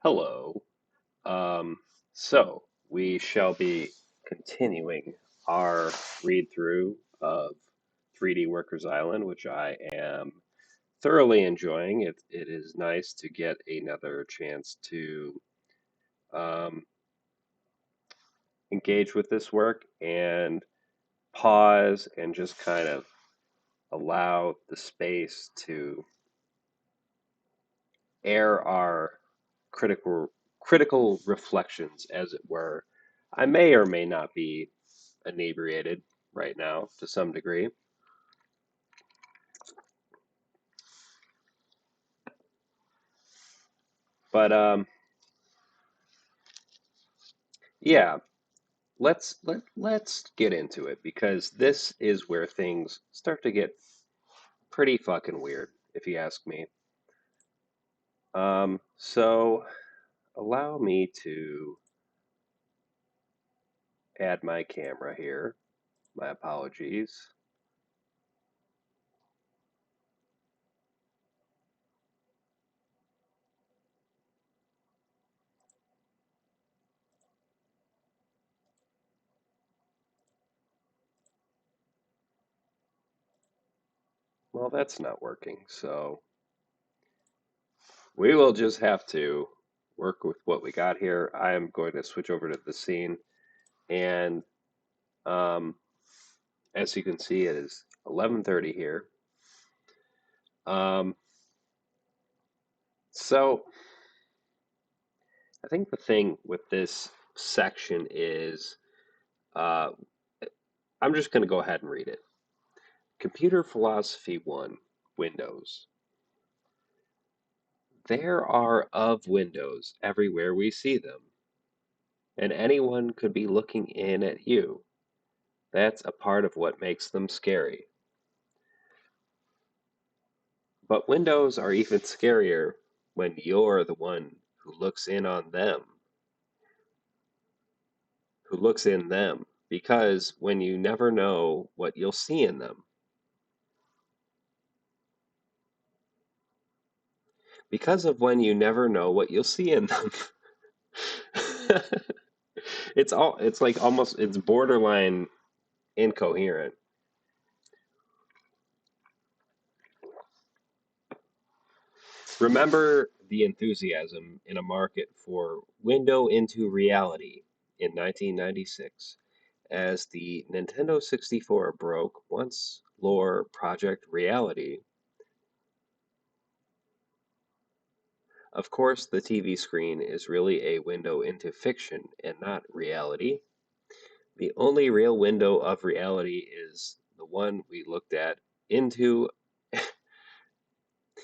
Hello. Um, so we shall be continuing our read through of 3D Workers Island, which I am thoroughly enjoying. It is nice to get another chance to um, engage with this work and pause and just kind of allow the space to air our critical critical reflections, as it were. I may or may not be inebriated right now to some degree. But yeah, let's get into it because this is where things start to get pretty fucking weird, if you ask me. So allow me to add my camera here. My apologies. Well, that's not working, so we will just have to work with what we got here. I am going to switch over to the scene, and um, as you can see, it is 11:30 here. Um, so I think the thing with this section is uh, I'm just going to go ahead and read it. Computer Philosophy 1, Windows. There are of windows everywhere we see them, and anyone could be looking in at you. That's a part of what makes them scary. But windows are even scarier when you're the one who looks in on them, who looks in them, because when you never know what you'll see in them. Because of when you never know what you'll see in them. It's like almost it's borderline incoherent. Remember the enthusiasm in a market for Window into Reality in 1996 as the Nintendo 64 broke once lore Project Reality. Of course, the TV screen is really a window into fiction and not reality. The only real window of reality is the one we looked at into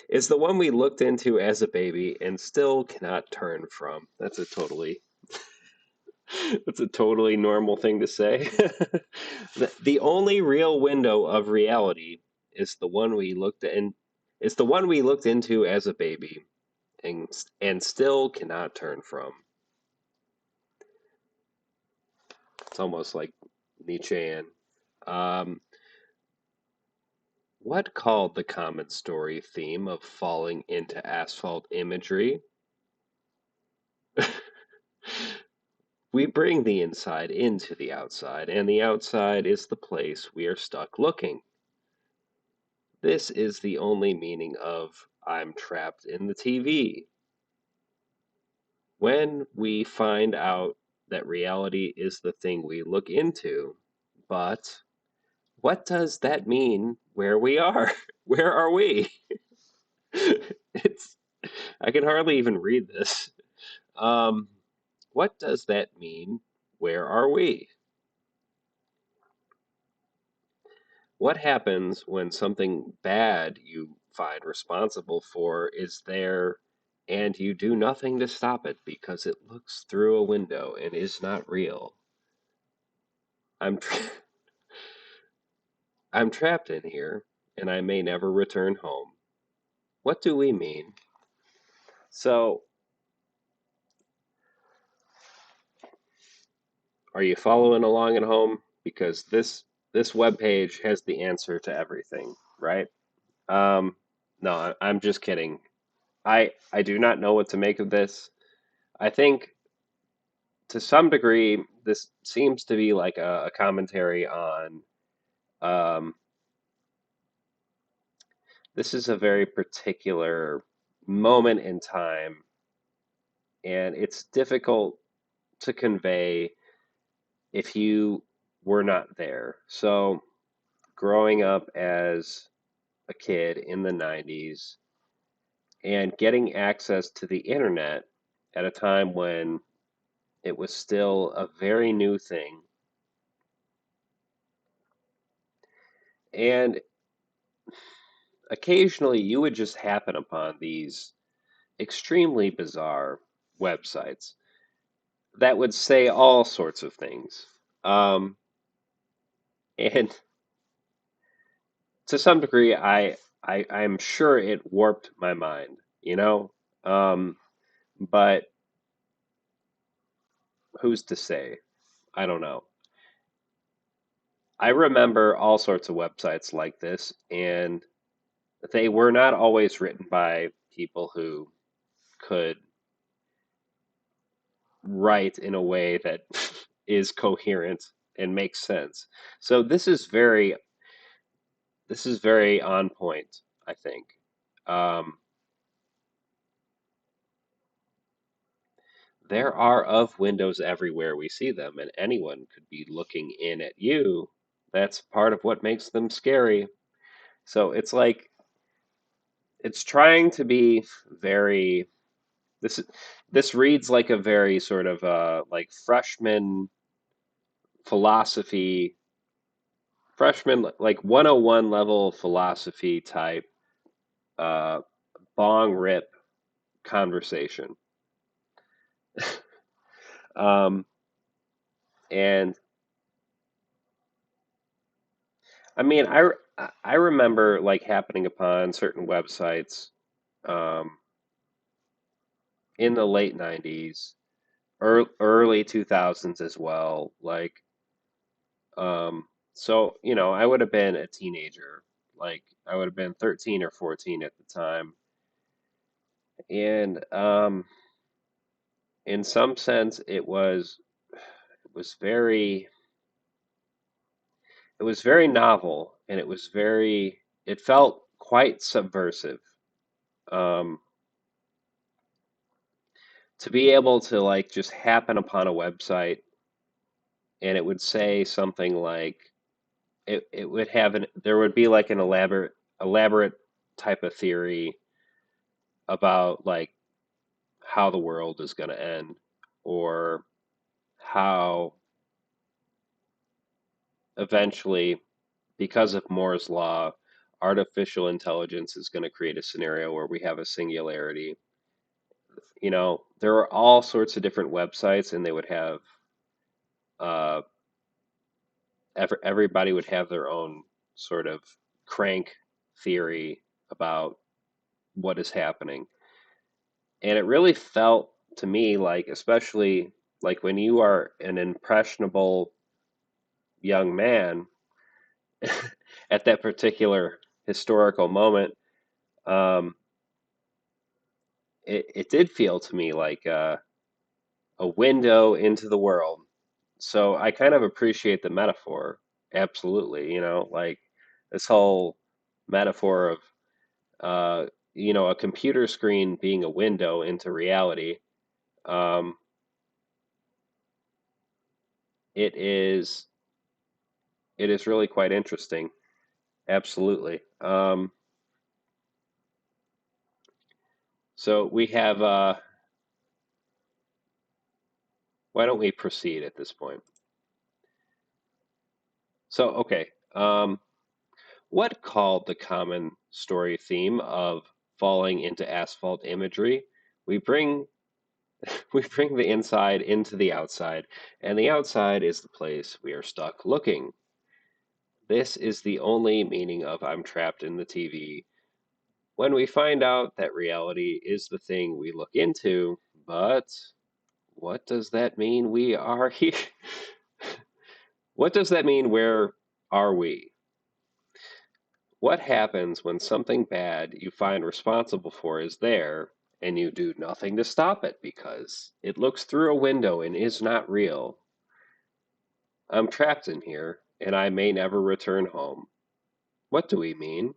is the one we looked into as a baby and still cannot turn from. That's a totally normal thing to say. The only real window of reality is the one we looked in is the one we looked into as a baby and still cannot turn from. It's almost like Nietzschean. Um, what called the common story theme of falling into asphalt imagery? We bring the inside into the outside, and the outside is the place we are stuck looking. This is the only meaning of I'm trapped in the TV. When we find out that reality is the thing we look into, but what does that mean where we are? Where are we? It's I can hardly even read this. Um, what does that mean? Where are we? What happens when something bad you find responsible for is there and you do nothing to stop it because it looks through a window and is not real? I'm tra- I'm trapped in here and I may never return home. What do we mean? So, are you following along at home? Because this web page has the answer to everything, right? Um, no, I'm just kidding. I do not know what to make of this. I think to some degree, this seems to be like a commentary on um, this is a very particular moment in time, and it's difficult to convey if you were not there. So, growing up as a kid in the 90s and getting access to the internet at a time when it was still a very new thing, and occasionally you would just happen upon these extremely bizarre websites that would say all sorts of things. Um, and to some degree, I'm sure it warped my mind, you know? Um, but who's to say? I don't know. I remember all sorts of websites like this, and they were not always written by people who could write in a way that is coherent and makes sense. So this is very on point, I think. Um, there are of windows everywhere we see them, and anyone could be looking in at you. That's part of what makes them scary. So it's like it's trying to be very this this reads like a very sort of like philosophy freshman like 101 level philosophy type uh bong rip conversation. Um, and I mean, I remember like happening upon certain websites um, in the late 90s, early 2000s as well. So, I would have been a teenager. Like, I would have been 13 or 14 at the time. And in some sense, it was very, it was very novel and it felt quite subversive. Um, to be able to like just happen upon a website and it would say something like it would have there would be like an elaborate type of theory about like how the world is going to end or how eventually because of Moore's law artificial intelligence is going to create a scenario where we have a singularity. There are all sorts of different websites and they would have uh, everybody would have their own sort of crank theory about what is happening. And it really felt to me like, especially like when you are an impressionable young man at that particular historical moment, um, it did feel to me like a window into the world. So I kind of appreciate the metaphor. Absolutely. Like this whole metaphor of a computer screen being a window into reality. Um, it is it is really quite interesting. Absolutely. So we have. Why don't we proceed at this point? So okay. What called the common story theme of falling into asphalt imagery? We bring we bring the inside into the outside, and the outside is the place we are stuck looking. This is the only meaning of I'm trapped in the TV. When we find out that reality is the thing we look into, but what does that mean we are here? What does that mean? Where are we? What happens when something bad you find responsible for is there and you do nothing to stop it because it looks through a window and is not real. I'm trapped in here, and I may never return home. What do we mean?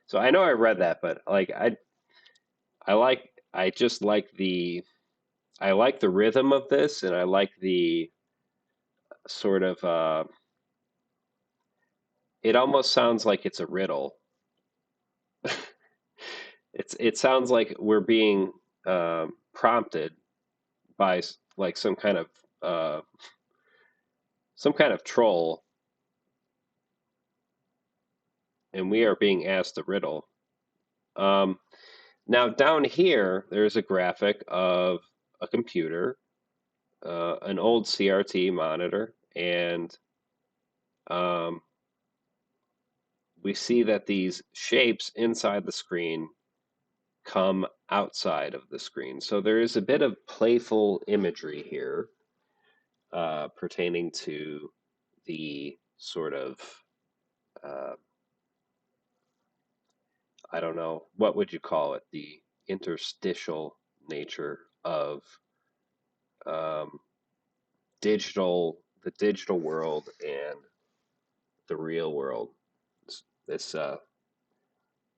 So I know I read that, but like I just like I like the rhythm of this, and I like the sort of it almost sounds like it's a riddle. It sounds like we're being prompted by like uh, some kind of troll, and we are being asked a riddle. Um, Now down here, there's a graphic of a computer, an old CRT monitor, and um, we see that these shapes inside the screen come outside of the screen. So there is a bit of playful imagery here pertaining to the sort of, uh, I don't know, what would you call it? The interstitial nature of um, the digital world and the real world. This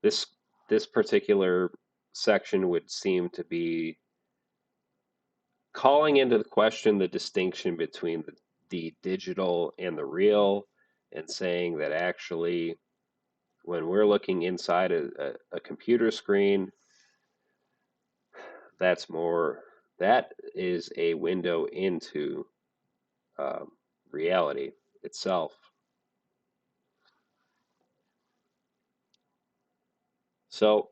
this this particular section would seem to be calling into the question the distinction between the digital and the real, and saying that actually when we're looking inside a computer screen, that's more that is a window into um, reality itself. So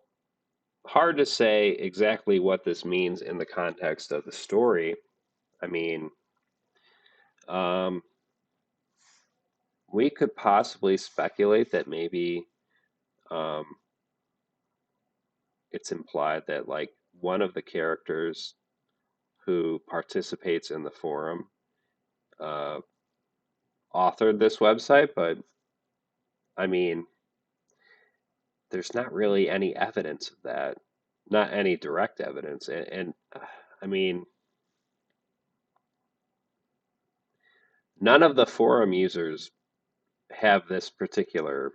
hard to say exactly what this means in the context of the story. I mean, um, we could possibly speculate that maybe um, it's implied that like one of the characters who participates in the forum uh, authored this website, but I mean, there's not really any evidence of that, not any direct evidence, and I mean, none of the forum users have this particular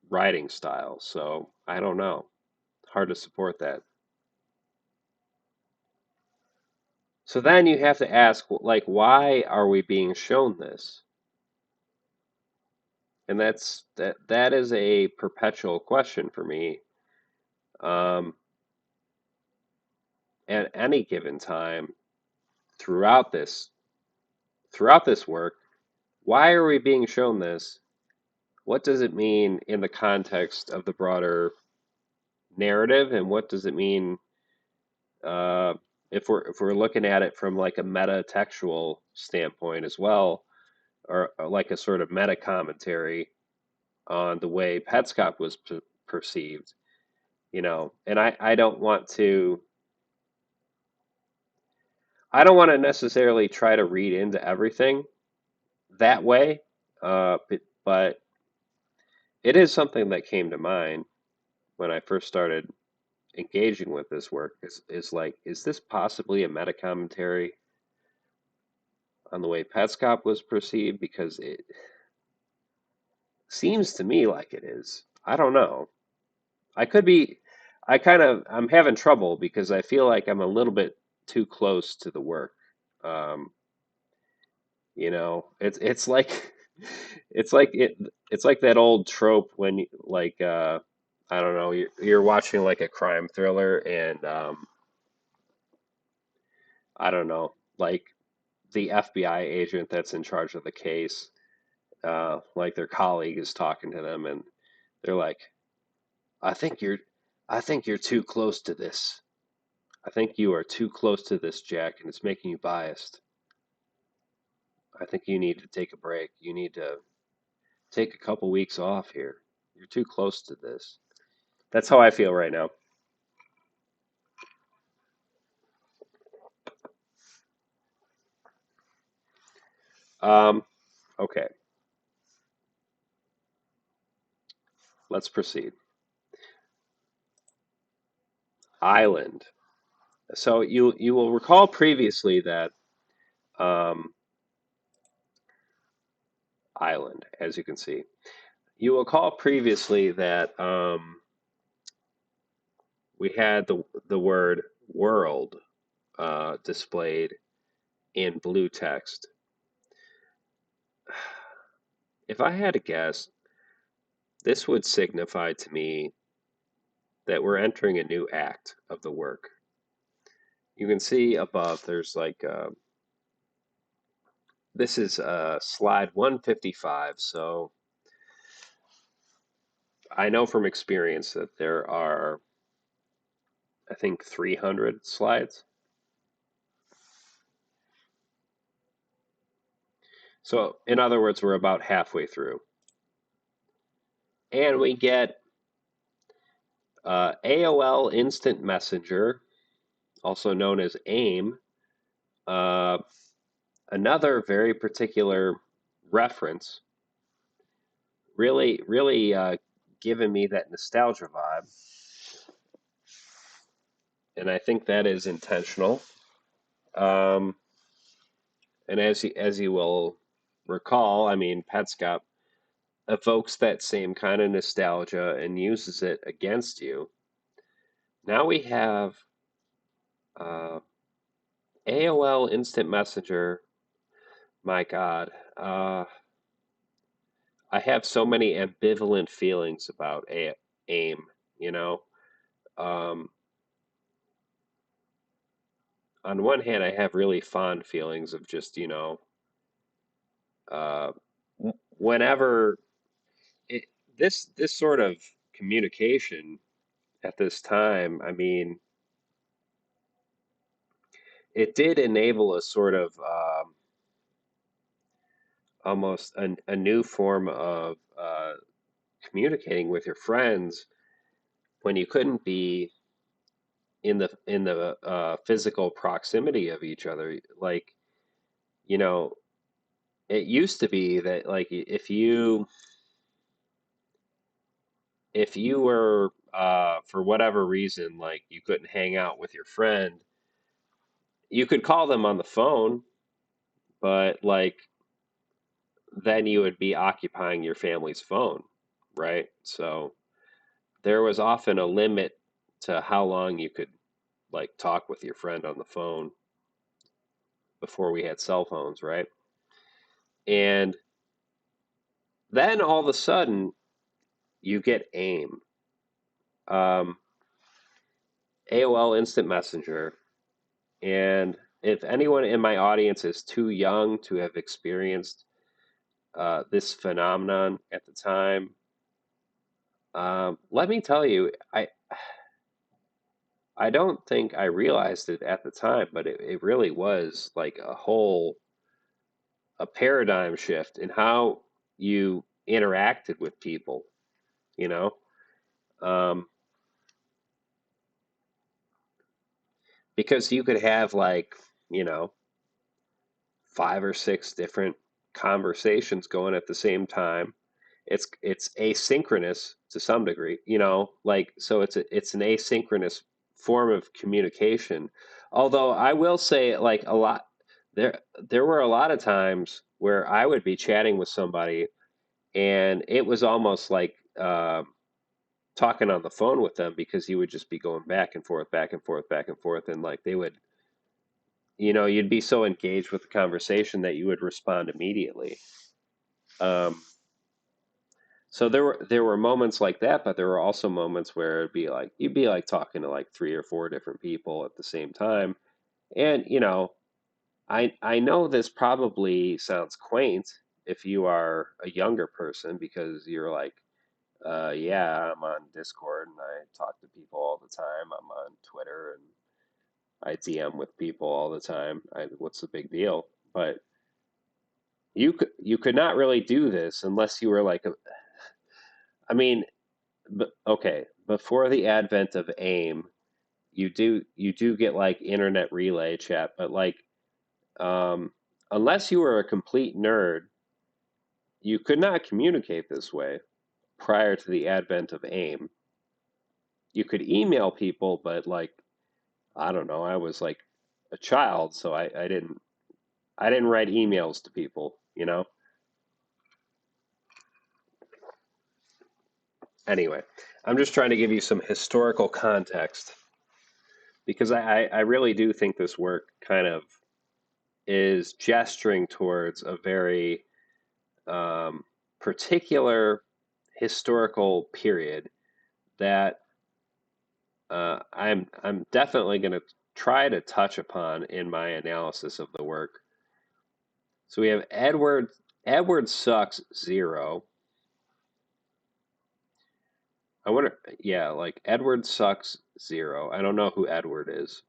writing style, so I don't know. Hard to support that. So then you have to ask, like, why are we being shown this? And that is a perpetual question for me. Um, at any given time throughout this work, why are we being shown this? What does it mean in the context of the broader narrative, and what does it mean uh, if we're looking at it from like a meta textual standpoint as well, or like a sort of meta commentary on the way Petscop was perceived, and I don't want to necessarily try to read into everything that way, but it is something that came to mind when I first started engaging with this work. Is like, is this possibly a meta commentary on the way Petscop was perceived? Because it seems to me like it is. I don't know. I could be. I'm having trouble because I feel like I'm a little bit too close to the work. Um, it's like it's like that old trope when like I don't know, you're watching like a crime thriller, and I don't know, like the FBI agent that's in charge of the case, like their colleague is talking to them, and they're like, I think you're I think you're too close to this. I think you are too close to this, Jack, and it's making you biased. I think you need to take a break. You need to take a couple weeks off here. You're too close to this. That's how I feel right now. Um, okay, let's proceed. Island. So you will recall previously that um, island, as you can see. You will recall previously that we had the word world displayed in blue text. If I had to guess, this would signify to me that we're entering a new act of the work. You can see above there's like this is slide 155. So I know from experience that there are, I think, 300 slides. So in other words, we're about halfway through. And we get AOL Instant Messenger, also known as AIM, uh, another very particular reference, really giving me that nostalgia vibe. And I think that is intentional. Um, and as you will recall, I mean, Petscop evokes that same kind of nostalgia and uses it against you. Now we have uh, AOL Instant Messenger. My God, I have so many ambivalent feelings about AIM. You know, um, on one hand, I have really fond feelings of just uh, whenever it, this sort of communication at this time. I mean, it did enable a sort of almost a new form of communicating with your friends when you couldn't be in the physical proximity of each other. Like, you know, it used to be that like if you were for whatever reason like you couldn't hang out with your friend, you could call them on the phone, but like then you would be occupying your family's phone, right? So there was often a limit to how long you could like talk with your friend on the phone before we had cell phones, right? And then all of a sudden you get AIM, um, AOL Instant Messenger. And if anyone in my audience is too young to have experienced this phenomenon at the time, let me tell you, I don't think I realized it at the time, but it really was like a paradigm shift in how you interacted with people, you know? Um, because you could have like, you know, five or six different conversations going at the same time. It's asynchronous to some degree, you know, like so it's an asynchronous form of communication. Although I will say like a lot there were a lot of times where I would be chatting with somebody and it was almost like talking on the phone with them because you would just be going back and forth, back and forth, back and forth, and like they would, you'd be so engaged with the conversation that you would respond immediately. Um, so there were moments like that, but there were also moments where it'd be like you'd be like talking to like three or four different people at the same time, and I know this probably sounds quaint if you are a younger person because you're like, yeah, I'm on Discord and I talk to people all the time. I'm on Twitter and I DM with people all the time. What's the big deal? But you could not really do this unless you were like I mean, okay, before the advent of AIM, you do get like internet relay chat, but like um, unless you were a complete nerd, you could not communicate this way prior to the advent of AIM. you could email people, but like I don't know, I was like a child, so I didn't write emails to people, you know? Anyway, I'm just trying to give you some historical context because I really do think this work kind of is gesturing towards a very um, particular historical period that I'm definitely going to try to touch upon in my analysis of the work. So we have Edward sucks zero. I wonder, yeah, like Edward sucks zero. I don't know who Edward is.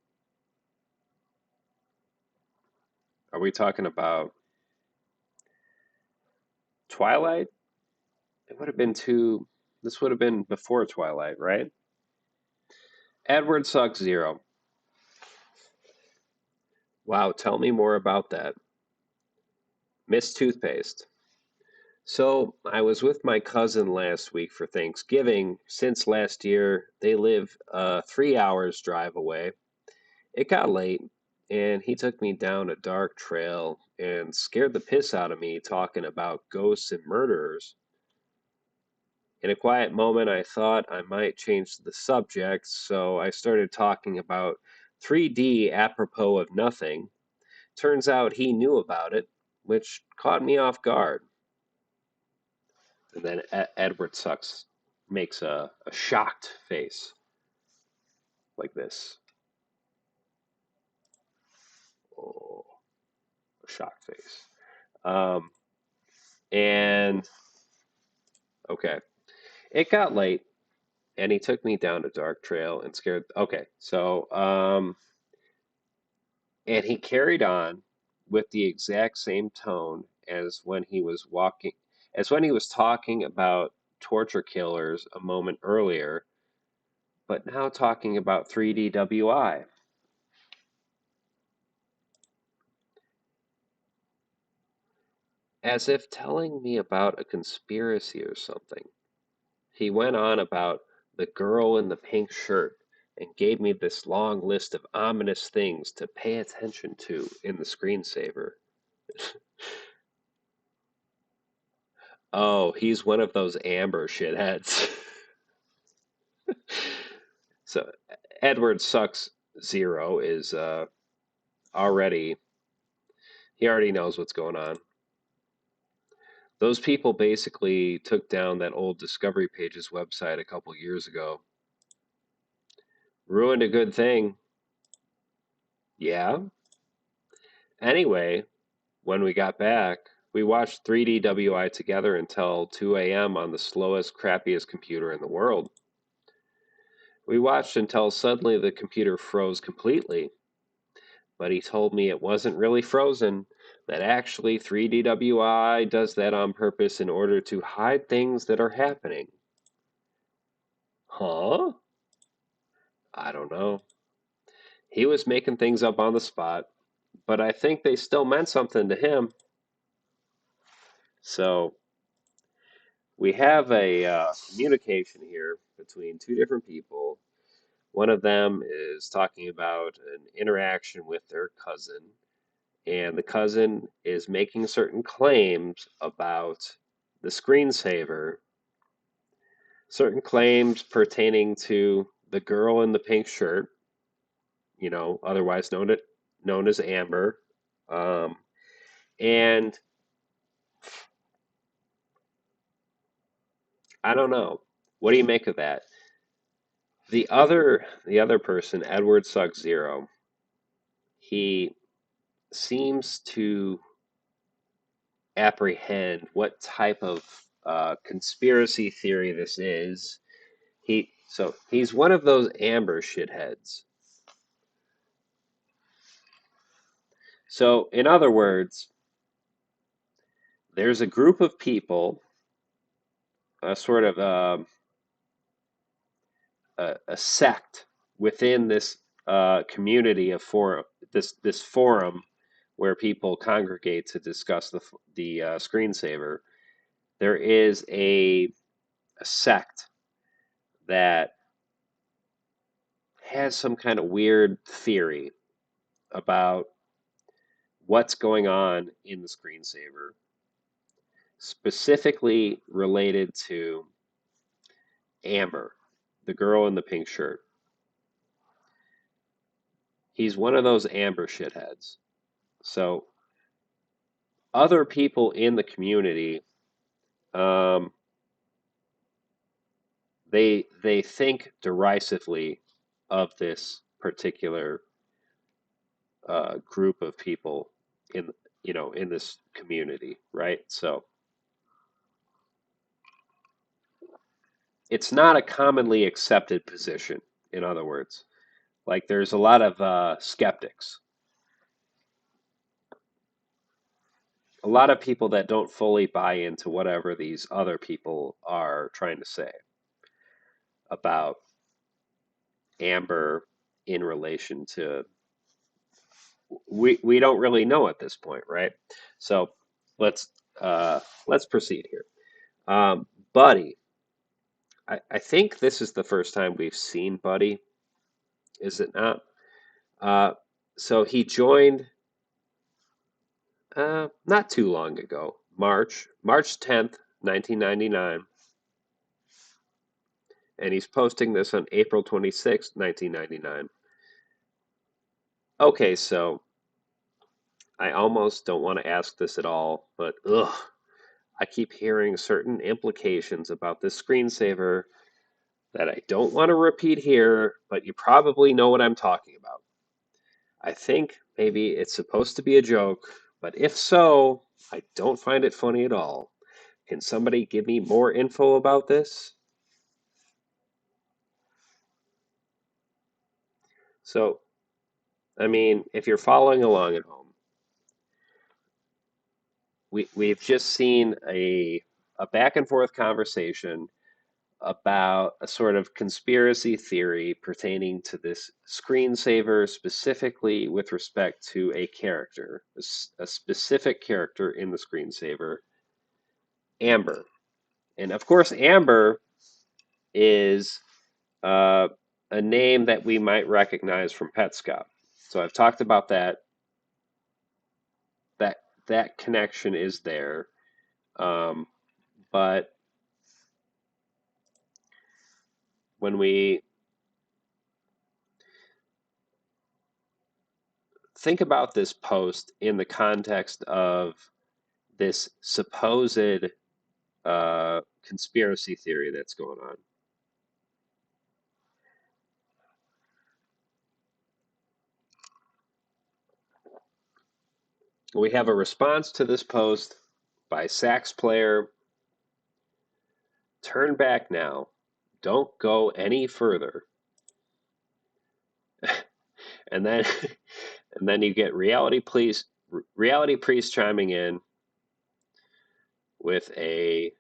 Are we talking about Twilight? It would have been too. This would have been before Twilight, right? Edward sucks zero. Wow, tell me more about that. Miss Toothpaste. So, I was with my cousin last week for Thanksgiving. Since last year, they live 3 hours drive away. It got late, and he took me down a dark trail and scared the piss out of me talking about ghosts and murderers. In a quiet moment, I thought I might change the subject, so I started talking about 3D apropos of nothing. Turns out he knew about it, which caught me off guard. And then Edward Sucks makes a shocked face like this. Oh, a shocked face. Um, and okay, it got late, and he took me down a dark trail and scared. Okay, so and he carried on with the exact same tone as when he was talking about torture killers a moment earlier, but now talking about 3DWI. As if telling me about a conspiracy or something. He went on about the girl in the pink shirt and gave me this long list of ominous things to pay attention to in the screensaver. Oh, he's one of those Amber shitheads. So Edward Sucks Zero is already he already knows what's going on. Those people basically took down that old Discovery Pages website a couple years ago. Ruined a good thing. Yeah. Anyway, when we got back, we watched 3DWI together until 2 a.m. on the slowest, crappiest computer in the world. We watched until suddenly the computer froze completely, but he told me it wasn't really frozen, that actually 3DWI does that on purpose in order to hide things that are happening. Huh? I don't know. He was making things up on the spot, but I think they still meant something to him. So we have a communication here between two different people. One of them is talking about an interaction with their cousin, and the cousin is making certain claims about the screensaver, certain claims pertaining to the girl in the pink shirt, otherwise known as Amber. Um, and I don't know. What do you make of that? The other person, Edward Sugg Zero, he seems to apprehend what type of conspiracy theory this is. He's one of those Amber shitheads. So in other words, there's a group of people, a sort of a sect within this community of forum, this forum where people congregate to discuss the screensaver. There is a sect that has some kind of weird theory about what's going on in the screensaver, specifically related to Amber, the girl in the pink shirt. He's one of those Amber shitheads. So other people in the community, um, they think derisively of this particular group of people in in this community, right? So it's not a commonly accepted position. In other words, like there's a lot of skeptics, a lot of people that don't fully buy into whatever these other people are trying to say about Amber in relation to we don't really know at this point, right? So let's let's proceed here. Buddy, I think this is the first time we've seen Buddy, is it not? Uh, so he joined not too long ago, March 10th, 1999, and he's posting this on April 26th, 1999. Okay, so I almost don't want to ask this at all, but ugh, I keep hearing certain implications about this screensaver that I don't want to repeat here, but you probably know what I'm talking about. I think maybe it's supposed to be a joke, but if so, I don't find it funny at all. Can somebody give me more info about this? So, I mean, if you're following along at home, we've just seen a back and forth conversation about a sort of conspiracy theory pertaining to this screensaver, specifically with respect to a character, a specific character in the screensaver, Amber. And of course, Amber is uh, a name that we might recognize from Petscop. So I've talked about that. That that connection is there, um, but when we think about this post in the context of this supposed conspiracy theory that's going on, we have a response to this post by sax player. Turn back now. Don't go any further. And then and then you get reality priest chiming in with a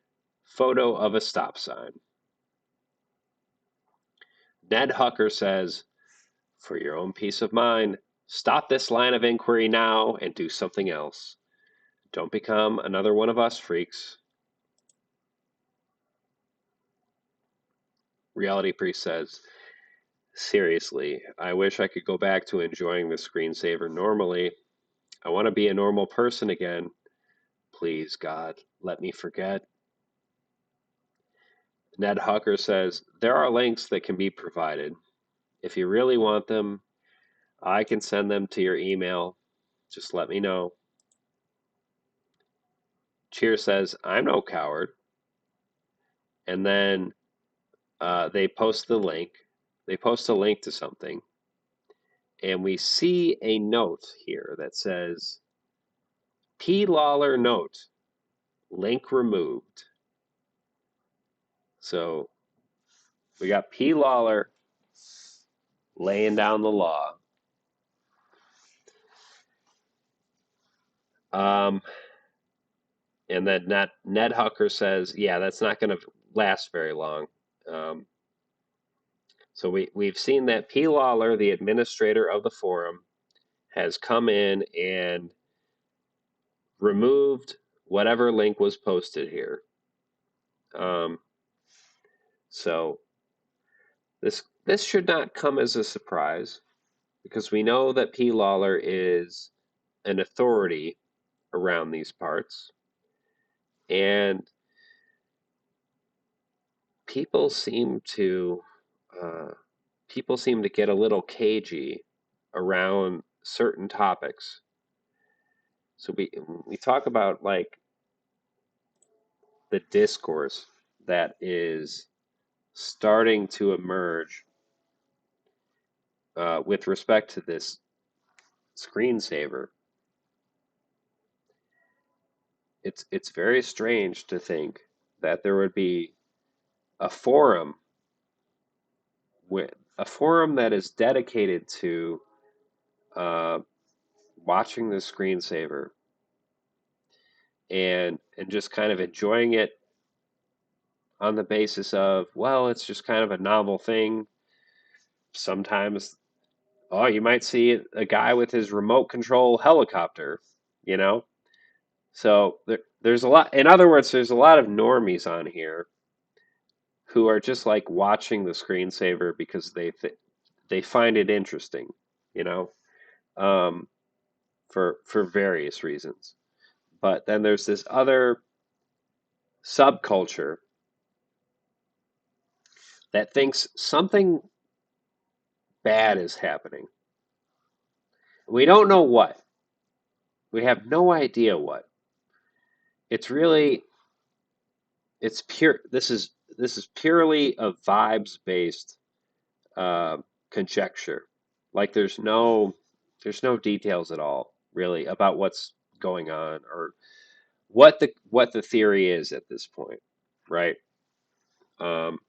photo of a stop sign. Ned Hucker says, for your own peace of mind, stop this line of inquiry now and do something else. Don't become another one of us freaks. Reality priest says, seriously, I wish I could go back to enjoying the screensaver normally. I want to be a normal person again. Please, God, let me forget. Ned Hucker says, there are links that can be provided. If you really want them, I can send them to your email. Just let me know. Cheer says, I'm no coward. And then they post the link. They post a link to something. And we see a note here that says, P. Lawler note, link removed. So we got P. Lawler laying down the law. And then Ned Hucker says, yeah, that's not going to last very long. Um, so we've seen that P. Lawler, the administrator of the forum, has come in and removed whatever link was posted here. So This should not come as a surprise because we know that P. Lawler is an authority around these parts, and people seem to uh, people seem to get a little cagey around certain topics. So we talk about like the discourse that is starting to emerge with respect to this screensaver. It's very strange to think that there would be a forum with a forum that is dedicated to uh, watching the screensaver and just kind of enjoying it on the basis of, well, it's just kind of a novel thing. Sometimes, oh, you might see a guy with his remote control helicopter, you know? So there's a lot, in other words, there's a lot of normies on here who are just like watching the screensaver because they find it interesting, you know, um, for various reasons. But then there's this other subculture that thinks something bad is happening. We don't know what. We have no idea what. It's really it's pure. This is purely a vibes based uh, conjecture. Like there's no details at all really about what's going on or what the theory is at this point, right? Um,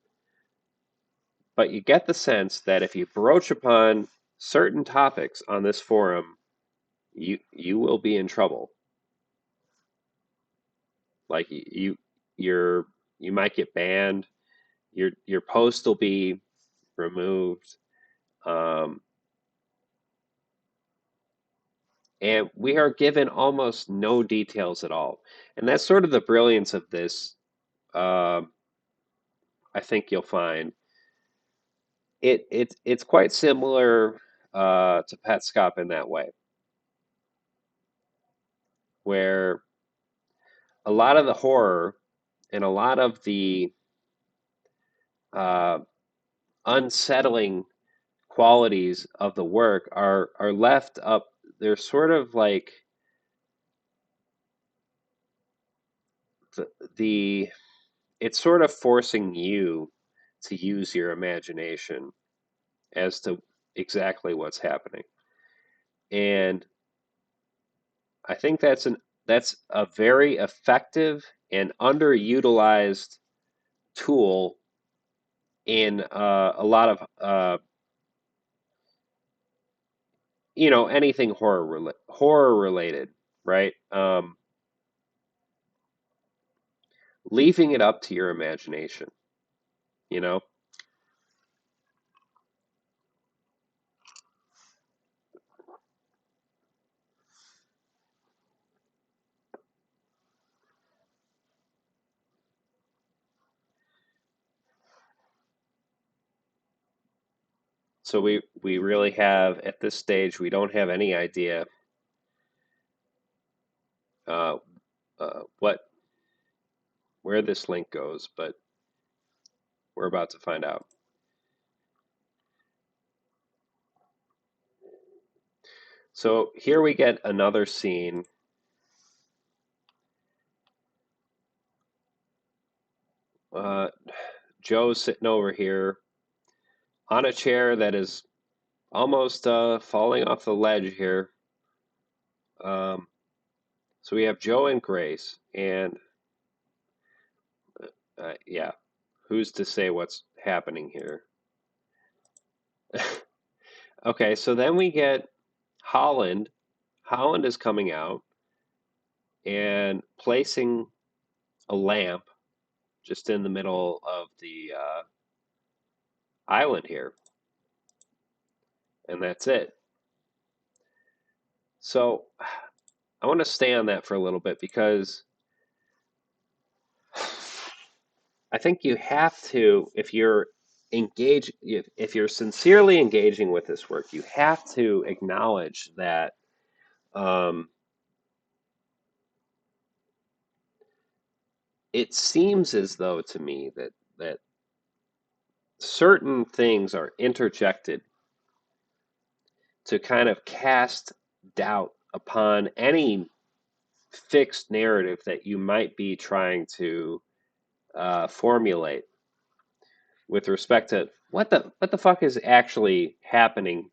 but you get the sense that if you broach upon certain topics on this forum, you will be in trouble. Like you're you might get banned. Your post will be removed. Um, and we are given almost no details at all. And that's sort of the brilliance of this. Um, I think you'll find it's quite similar to Petscop in that way, where a lot of the horror and a lot of the uh, unsettling qualities of the work are left up. They're sort of like the, the it's sort of forcing you to use your imagination as to exactly what's happening. And I think that's a very effective and underutilized tool in a lot of anything horror related, right? Leaving it up to your imagination, you know. So we really have at this stage we don't have any idea uh, what where this link goes, but we're about to find out. So here we get another scene. Uh, Joe's sitting over here on a chair that is almost falling off the ledge here. Um, so we have Joe and Grace, and yeah, who's to say what's happening here? Okay, so then we get Holland. Holland is coming out and placing a lamp just in the middle of the island here, and that's it. So I want to stay on that for a little bit because I think you have to, if you're engage, if you're sincerely engaging with this work, you have to acknowledge that um, it seems as though to me that certain things are interjected to kind of cast doubt upon any fixed narrative that you might be trying to formulate with respect to what the fuck is actually happening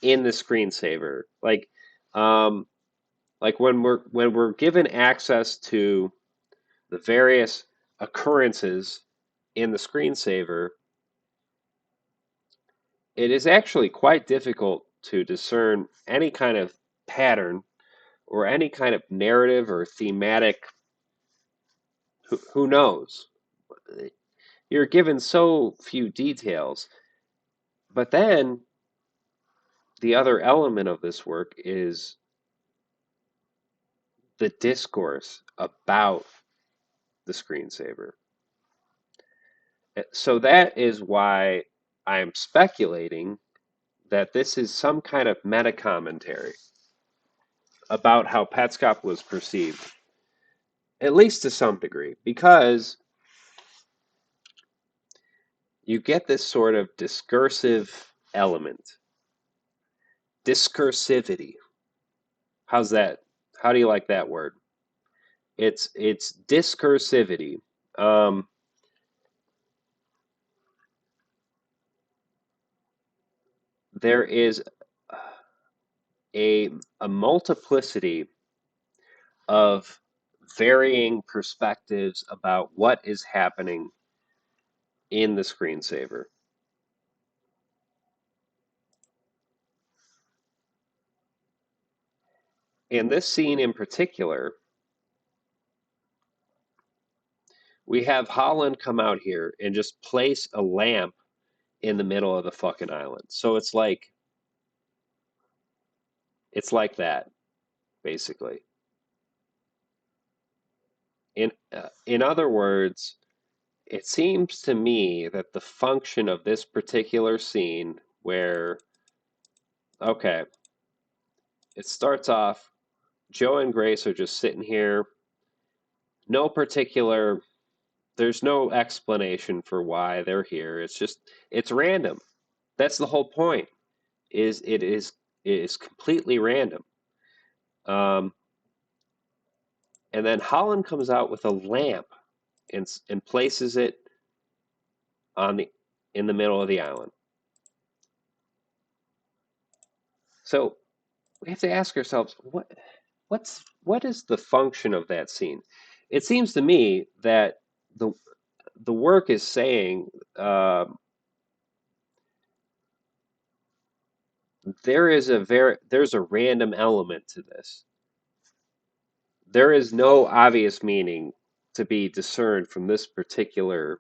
in the screensaver. Um, like when we're given access to the various occurrences in the screensaver, it is actually quite difficult to discern any kind of pattern or any kind of narrative or thematic. Who knows? You're given so few details. But then the other element of this work is the discourse about the screensaver. So that is why I'm speculating that this is some kind of meta commentary about how Petscop was perceived, at least to some degree, because you get this sort of discursive element, discursivity. How's that? How do you like that word? It's discursivity. Um, there is a a multiplicity of varying perspectives about what is happening in the screensaver. In this scene in particular, we have Holland come out here and just place a lamp in the middle of the fucking island. So it's like that basically. In other words, it seems to me that the function of this particular scene where okay, it starts off Joe and Grace are just sitting here, no particular there's no explanation for why they're here. It's random. That's the whole point. It is completely random. Um, and then Holland comes out with a lamp and places it on the in the middle of the island. So we have to ask ourselves what is the function of that scene? It seems to me that the the work is saying there's a random element to this. There is no obvious meaning to be discerned from this particular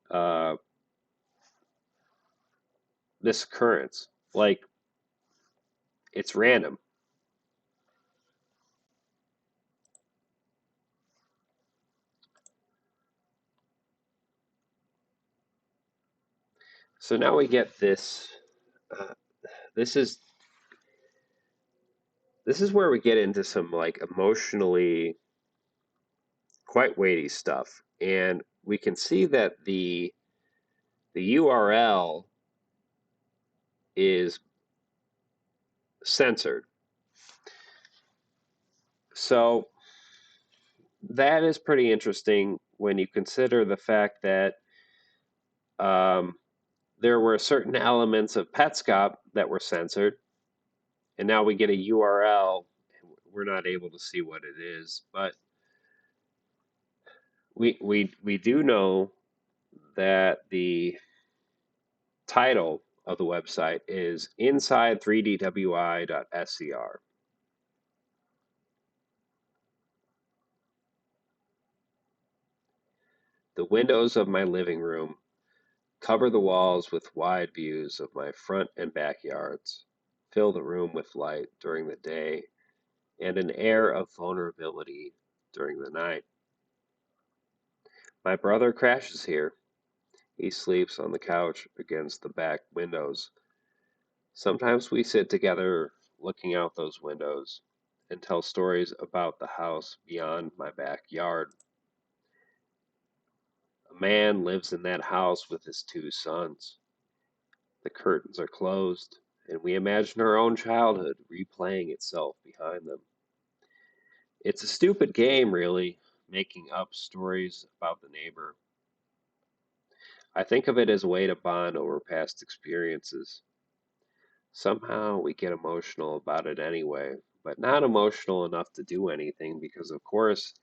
uh, this occurrence. Like it's random. So now we get this. Uh, this is this is where we get into some like emotionally quite weighty stuff, and we can see that the URL is censored. So that is pretty interesting when you consider the fact that um, there were certain elements of Petscop that were censored, and now we get a URL. We're not able to see what it is, but we do know that the title of the website is inside3dwi.scr. The windows of my living room cover the walls with wide views of my front and backyards, fill the room with light during the day and an air of vulnerability during the night. My brother crashes here. He sleeps on the couch against the back windows. Sometimes we sit together looking out those windows and tell stories about the house beyond my backyard. A man lives in that house with his two sons. The curtains are closed, and we imagine our own childhood replaying itself behind them. It's a stupid game, really, making up stories about the neighbor. I think of it as a way to bond over past experiences. Somehow we get emotional about it anyway, but not emotional enough to do anything because, of course,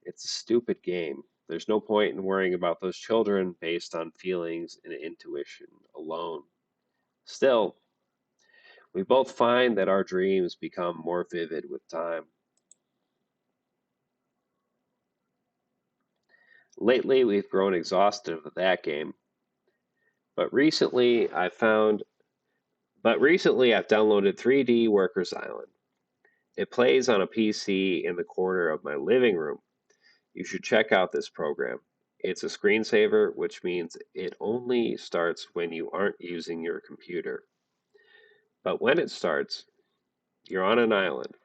it's a stupid game. There's no point in worrying about those children based on feelings and intuition alone. Still, we both find that our dreams become more vivid with time. Lately, we've grown exhausted of that game, but recently I've downloaded 3D Workers Island. It plays on a PC in the corner of my living room. You should check out this program. It's a screensaver, which means it only starts when you aren't using your computer. But when it starts, you're on an island.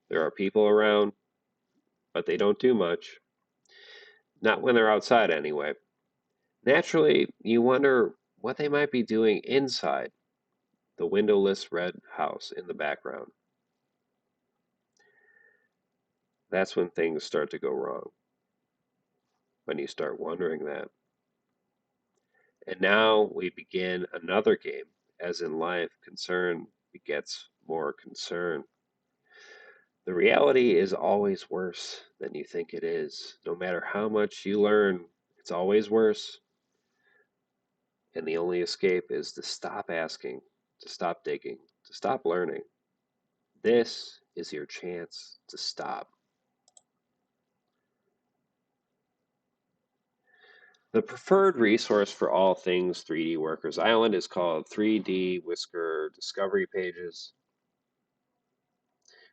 There are people around, but they don't do much. Not when they're outside, anyway. Naturally, you wonder what they might be doing inside the windowless red house in the background. That's when things start to go wrong, when you start wondering that. And now we begin another game. As in life, concern begets more concern. The reality is always worse than you think it is. No matter how much you learn, it's always worse. And the only escape is to stop asking, to stop digging, to stop learning. This is your chance to stop. The preferred resource for all things 3D Workers Island is called 3D Whisker Discovery Pages.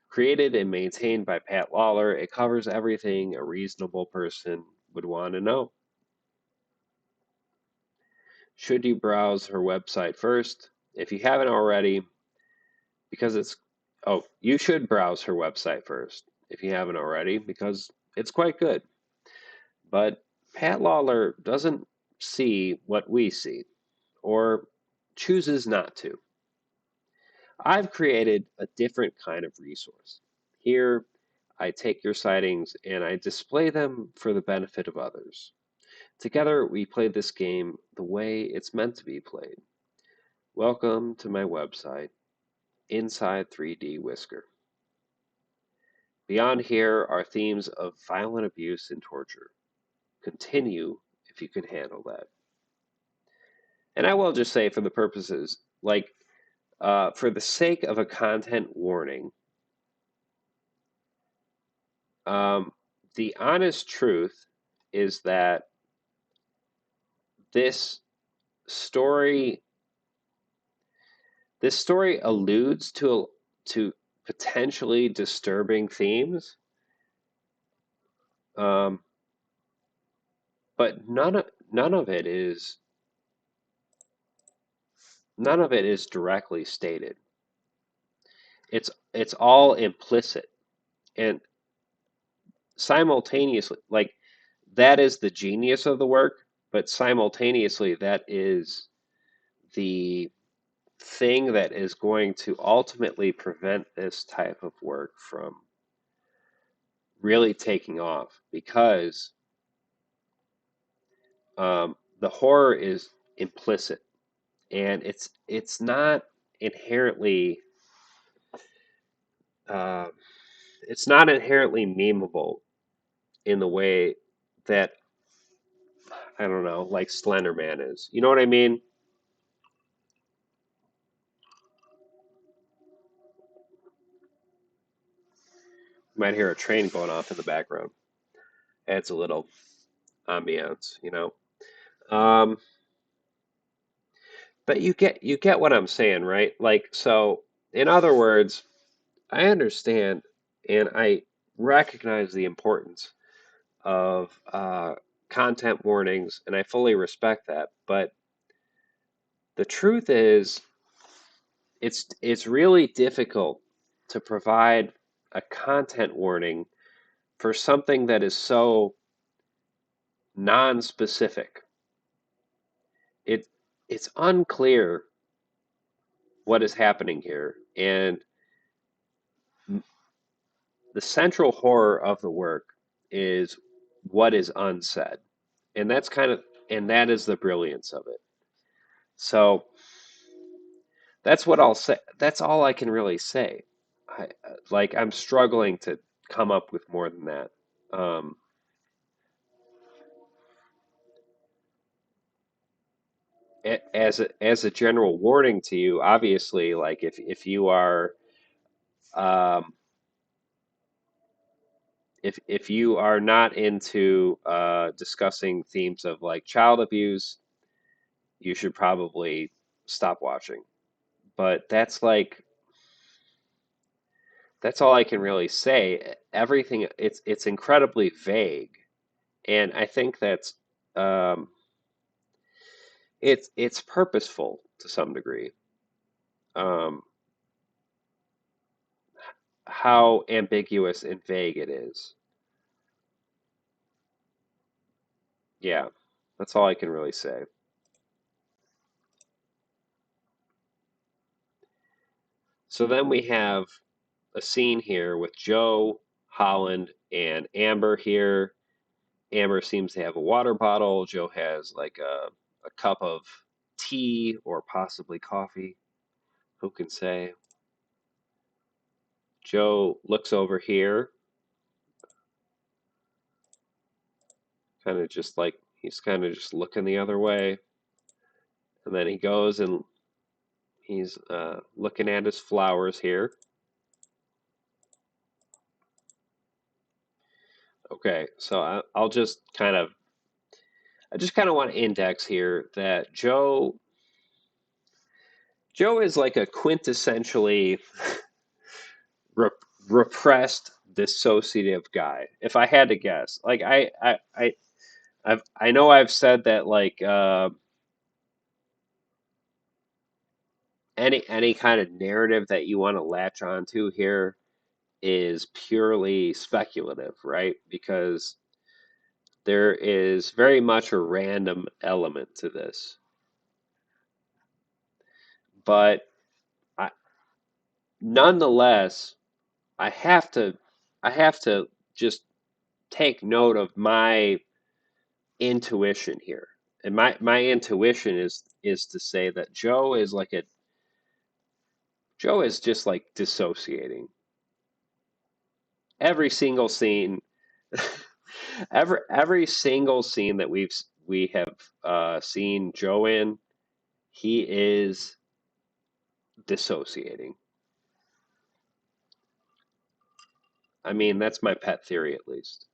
Created and maintained by Pat Lawler, it covers everything a reasonable person would want to know. Should you browse her website first? If you haven't already, because it's you should browse her website first if you haven't already, because it's quite good. But Pat Lawler doesn't see what we see, or chooses not to. I've created a different kind of resource. Here, I take your sightings and I display them for the benefit of others. Together, we play this game the way it's meant to be played. Welcome to my website, Inside 3D Whisker. Beyond here are themes of violent abuse and torture. Continue if you can handle that. And I will just say, for the purposes, for the sake of a content warning, um, the honest truth is that this story this story alludes to potentially disturbing themes, um, but none of it is directly stated. It's all implicit, and simultaneously, like, that is the genius of the work, but simultaneously that is the thing that is going to ultimately prevent this type of work from really taking off, because the horror is implicit, and it's not inherently uh, it's not inherently memeable in the way that, I don't know, like Slender Man is. You know what I mean? You might hear a train going off in the background. Adds a little ambiance. Um, but you get what I'm saying, right? Like, so in other words, I understand and I recognize the importance of content warnings, and I fully respect that. But the truth is, it's really difficult to provide a content warning for something that is so non-specific. It it's unclear what is happening here, and the central horror of the work is what is unsaid. And that's kind of and that is the brilliance of it. So that's what I'll say. That's all I can really say. I'm struggling to come up with more than that. Um, as a general warning to you, obviously, like if you are um, if you are not into discussing themes of like child abuse, you should probably stop watching. But that's all I can really say. Everything it's incredibly vague, and I think that's um, it's purposeful to some degree. Um, how ambiguous and vague it is. Yeah, that's all I can really say. So then we have a scene here with Joe, Holland, and Amber here. Amber seems to have a water bottle. Joe has like a cup of tea or possibly coffee. Who can say? Joe looks over here, kind of just like he's kind of just looking the other way. And then he goes and he's looking at his flowers here. Okay, so I just kind of want to index here that Joe is like a quintessentially rep repressed dissociative guy. If I had to guess, like I know I've said that like any kind of narrative that you want to latch onto here is purely speculative, right? Because there is very much a random element to this. But I, nonetheless, I have to I have to just take note of my intuition here. And my intuition is to say that Joe is just like dissociating. Every single scene every single scene that we have seen Joe in, he is dissociating. I mean, that's my pet theory at least.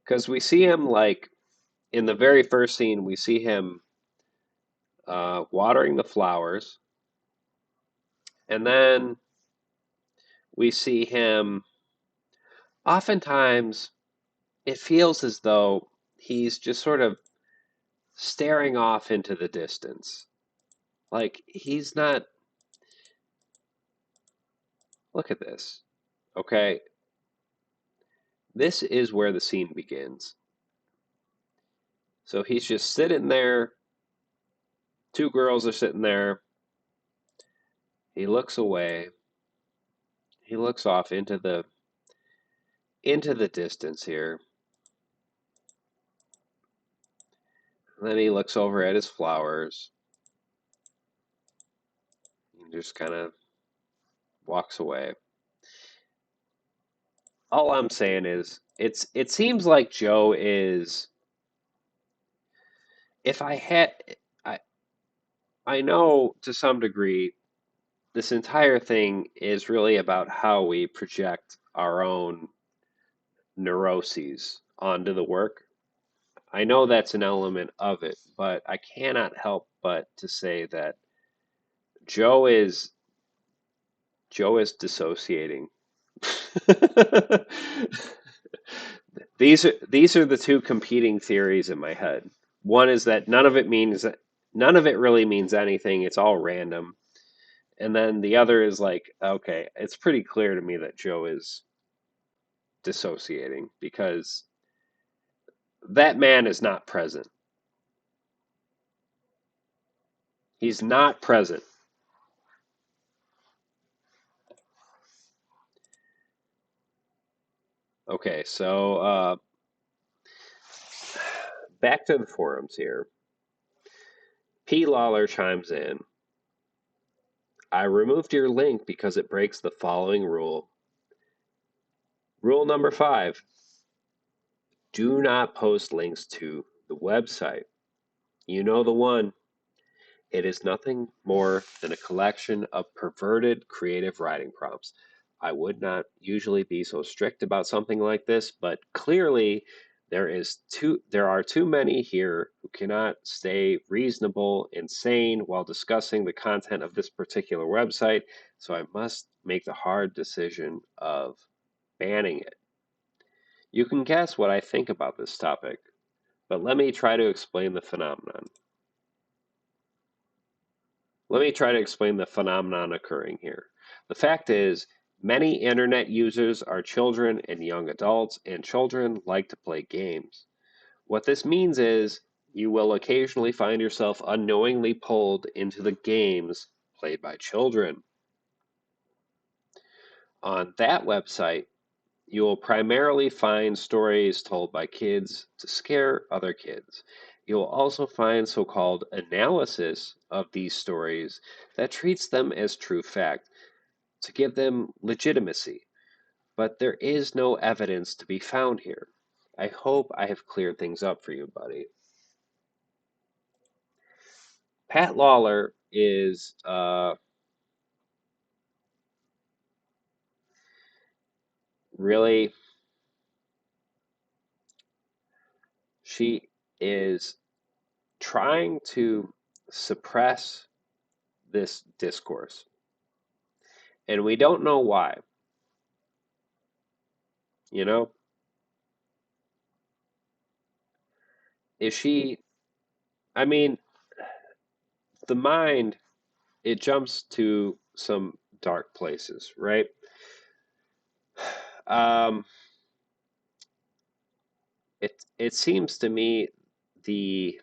Because we see him like in the very first scene, we see him watering the flowers, and then we see him. Oftentimes, it feels as though he's just sort of staring off into the distance. Like he's not. Look at this. Okay, this is where the scene begins. So he's just sitting there. Two girls are sitting there. He looks away. He looks off into the distance here. And then he looks over at his flowers and just kind of walks away. All I'm saying is it seems like Joe is if I had I I know to some degree this entire thing is really about how we project our own neuroses onto the work. I know that's an element of it, but I cannot help but to say that Joe is Joe is dissociating. These are the two competing theories in my head. One is that none of it really means anything. It's all random. And then the other is like, okay, it's pretty clear to me that Joe is dissociating because that man is not present. He's not present. Okay, so back to the forums here. P. Lawler chimes in. I removed your link because it breaks the following rule. Rule number 5. Do not post links to the website. You know the one. It is nothing more than a collection of perverted creative writing prompts. I would not usually be so strict about something like this, but clearly there are too many here who cannot stay reasonable and sane while discussing the content of this particular website, so I must make the hard decision of banning it. You can guess what I think about this topic, but let me try to explain the phenomenon. Let me try to explain the phenomenon occurring here. The fact is, many internet users are children and young adults, and children like to play games. What this means is you will occasionally find yourself unknowingly pulled into the games played by children. On that website, you will primarily find stories told by kids to scare other kids. You will also find so called analysis of these stories that treats them as true fact to give them legitimacy. But there is no evidence to be found here. I hope I have cleared things up for you, buddy. Pat Lawler is really, she is trying to suppress this discourse. And we don't know why. You know, is she, I mean, the mind, it jumps to some dark places, right? Um, it seems to me the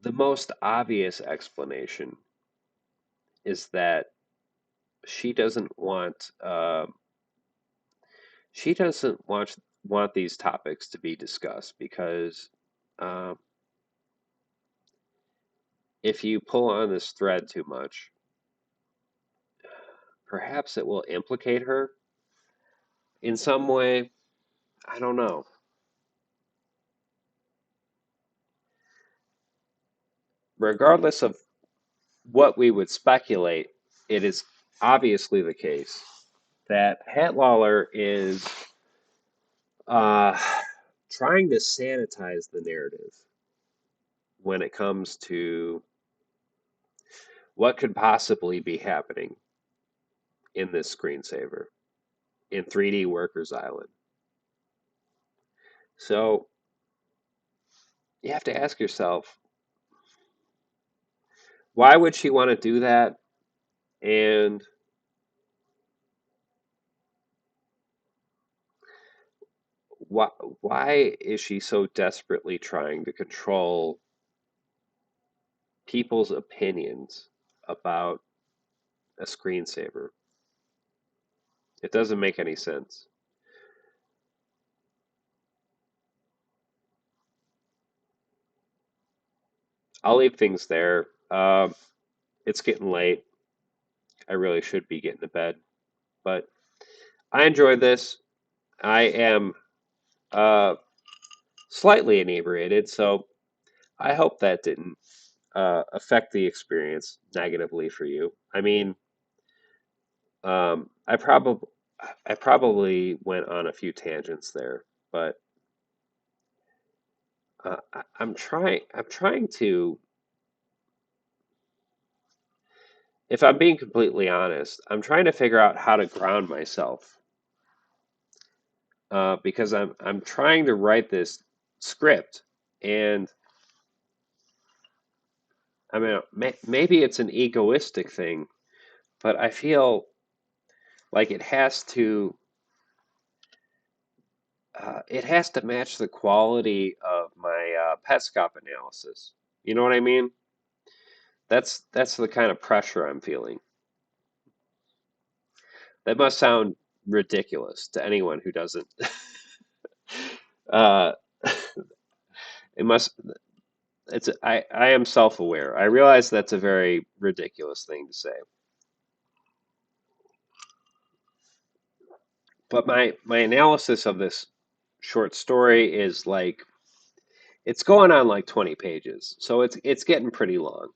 the most obvious explanation is that she doesn't want she doesn't want these topics to be discussed because um, if you pull on this thread too much, perhaps it will implicate her in some way. I don't know. Regardless of what we would speculate, it is obviously the case that Pat Lawler is uh, trying to sanitize the narrative when it comes to what could possibly be happening in this screensaver in 3D Workers Island. So you have to ask yourself, why would she want to do that? And why, why is she so desperately trying to control people's opinions about a screensaver? It doesn't make any sense. I'll leave things there. It's getting late. I really should be getting to bed, but I enjoyed this. I am uh, slightly inebriated, so I hope that didn't affect the experience negatively for you. I mean, um, I probably I probably went on a few tangents there, but I'm trying to if I'm being completely honest, I'm trying to figure out how to ground myself because I'm trying to write this script, and I mean maybe it's an egoistic thing, but I feel like it has to match the quality of my Petscop analysis. You know what I mean? That's the kind of pressure I'm feeling. That must sound ridiculous to anyone who doesn't. uh, it must. I am self-aware. I realize that's a very ridiculous thing to say, but my analysis of this short story is like it's going on like 20 pages, so it's getting pretty long.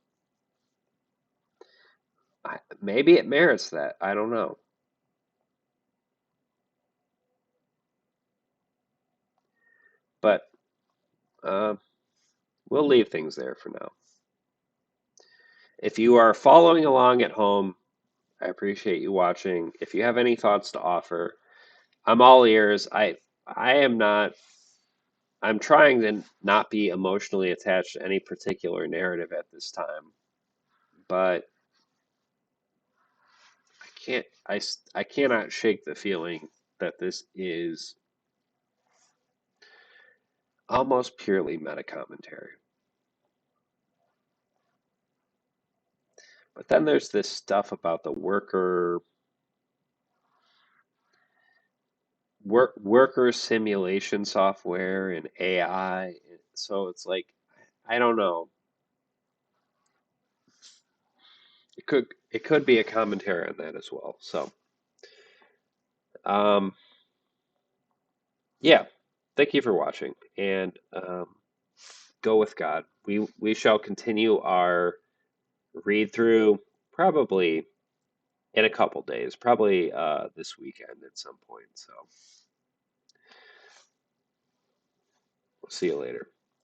Maybe it merits that. I don't know, but uh, we'll leave things there for now. If you are following along at home, I appreciate you watching. If you have any thoughts to offer, I'm all ears. I am not. I'm trying to not be emotionally attached to any particular narrative at this time, but I cannot shake the feeling that this is almost purely meta commentary. But then there's this stuff about the worker simulation software and AI. So it's like I don't know. It could be a commentary on that as well. So um, yeah, thank you for watching, and go with God. We shall continue our read through probably in a couple days, probably this weekend at some point. So we'll see you later.